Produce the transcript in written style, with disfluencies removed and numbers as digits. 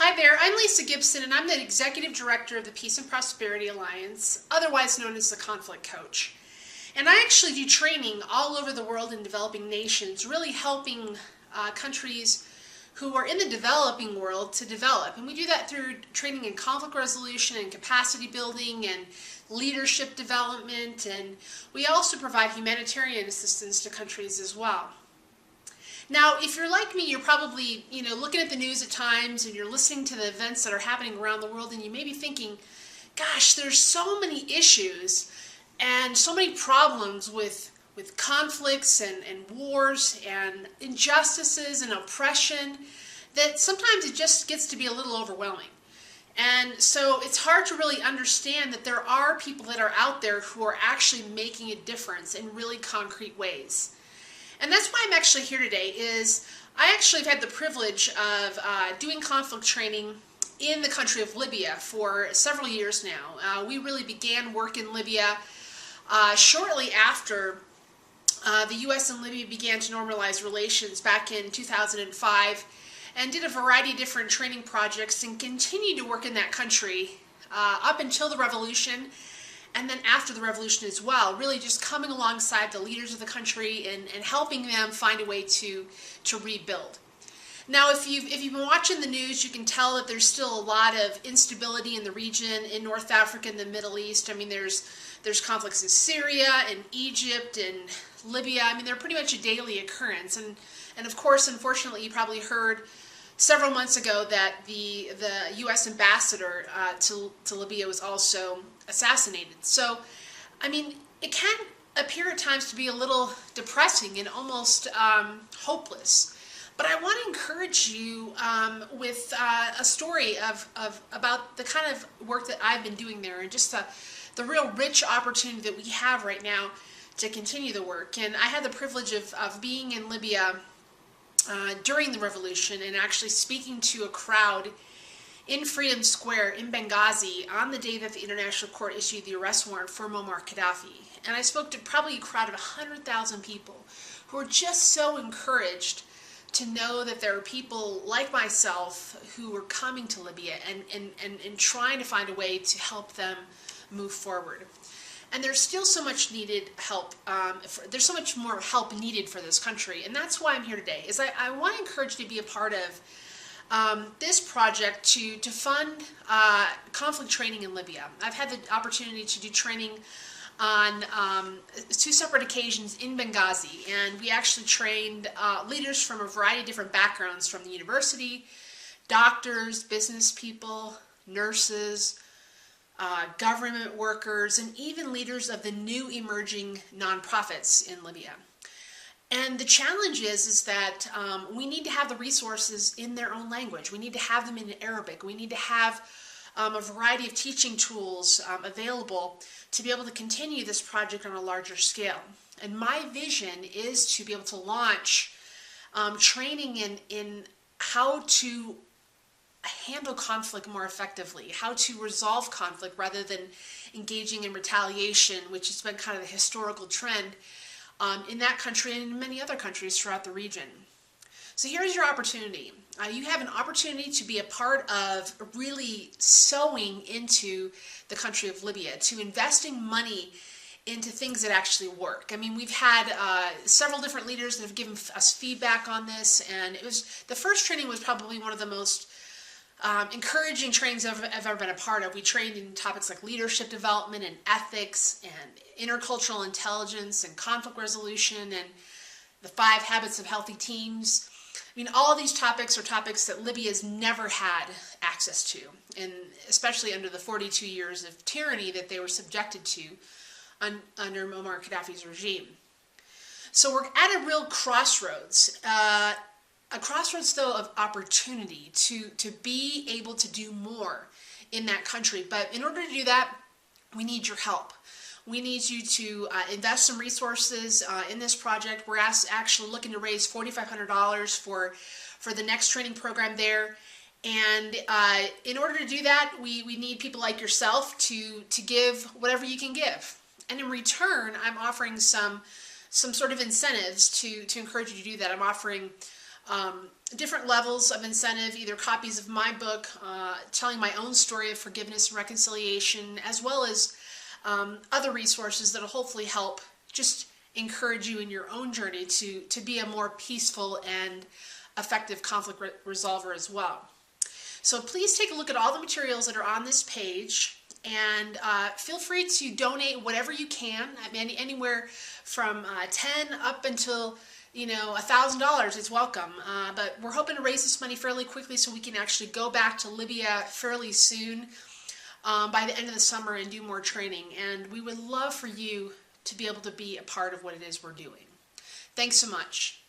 Hi there, I'm Lisa Gibson and I'm the Executive Director of the Peace and Prosperity Alliance, otherwise known as the Conflict Coach. And I actually do training all over the world in developing nations, really helping countries who are in the developing world to develop. And we do that through training in conflict resolution and capacity building and leadership development. And we also provide humanitarian assistance to countries as well. Now, if you're like me, you're probably, looking at the news at times and you're listening to the events that are happening around the world and you may be thinking, gosh, there's so many issues and so many problems with conflicts and wars and injustices and oppression that sometimes it just gets to be a little overwhelming. And so it's hard to really understand that there are people that are out there who are actually making a difference in really concrete ways. And that's why I'm actually here today. I actually have had the privilege of doing conflict training in the country of Libya for several years now. We really began work in Libya shortly after the U.S. and Libya began to normalize relations back in 2005, and did a variety of different training projects and continued to work in that country up until the revolution. And then after the revolution as well, really just coming alongside the leaders of the country and helping them find a way to rebuild. Now, if you've been watching the news, you can tell that there's still a lot of instability in the region, in North Africa and the Middle East. I mean, there's conflicts in Syria and Egypt and Libya. I mean, they're pretty much a daily occurrence. And of course, unfortunately, you probably heard several months ago that the U.S. ambassador to Libya was also assassinated. So, I mean, it can appear at times to be a little depressing and almost hopeless. But I want to encourage you with a story about the kind of work that I've been doing there and just the real rich opportunity that we have right now to continue the work. And I had the privilege of being in Libya during the revolution and actually speaking to a crowd in Freedom Square in Benghazi on the day that the International Court issued the arrest warrant for Muammar Gaddafi. And I spoke to probably a crowd of 100,000 people who were just so encouraged to know that there are people like myself who were coming to Libya and trying to find a way to help them move forward. And there's still so much needed help. There's so much more help needed for this country, and that's why I'm here today. I want to encourage you to be a part of this project to fund conflict training in Libya. I've had the opportunity to do training on two separate occasions in Benghazi, and we actually trained leaders from a variety of different backgrounds, from the university, doctors, business people, nurses, government workers, and even leaders of the new emerging nonprofits in Libya. And the challenge is that we need to have the resources in their own language. We need to have them in Arabic. We need to have a variety of teaching tools available to be able to continue this project on a larger scale. And my vision is to be able to launch training in how to handle conflict more effectively, how to resolve conflict rather than engaging in retaliation, which has been kind of the historical trend in that country and in many other countries throughout the region. So here's your opportunity. You have an opportunity to be a part of really sowing into the country of Libya, to investing money into things that actually work. I mean, we've had several different leaders that have given us feedback on this, and the first training was probably one of the most encouraging trainings I've ever been a part of. We trained in topics like leadership development and ethics and intercultural intelligence and conflict resolution and the 5 habits of healthy teams. I mean, all of these topics are topics that Libya's never had access to, and especially under the 42 years of tyranny that they were subjected to under Muammar Gaddafi's regime. So we're at a real crossroads. A crossroads, though, of opportunity to be able to do more in that country. But in order to do that, we need your help. We need you to invest some resources in this project. We're actually looking to raise $4,500 for the next training program there. And in order to do that, we need people like yourself to give whatever you can give. And in return, I'm offering some sort of incentives to encourage you to do that. I'm offering different levels of incentive, either copies of my book, telling my own story of forgiveness and reconciliation, as well as other resources that will hopefully help just encourage you in your own journey to be a more peaceful and effective conflict resolver as well. So please take a look at all the materials that are on this page, and feel free to donate whatever you can. I mean, anywhere from $10 up until $1,000 is welcome. But we're hoping to raise this money fairly quickly so we can actually go back to Libya fairly soon by the end of the summer and do more training. And we would love for you to be able to be a part of what it is we're doing. Thanks so much.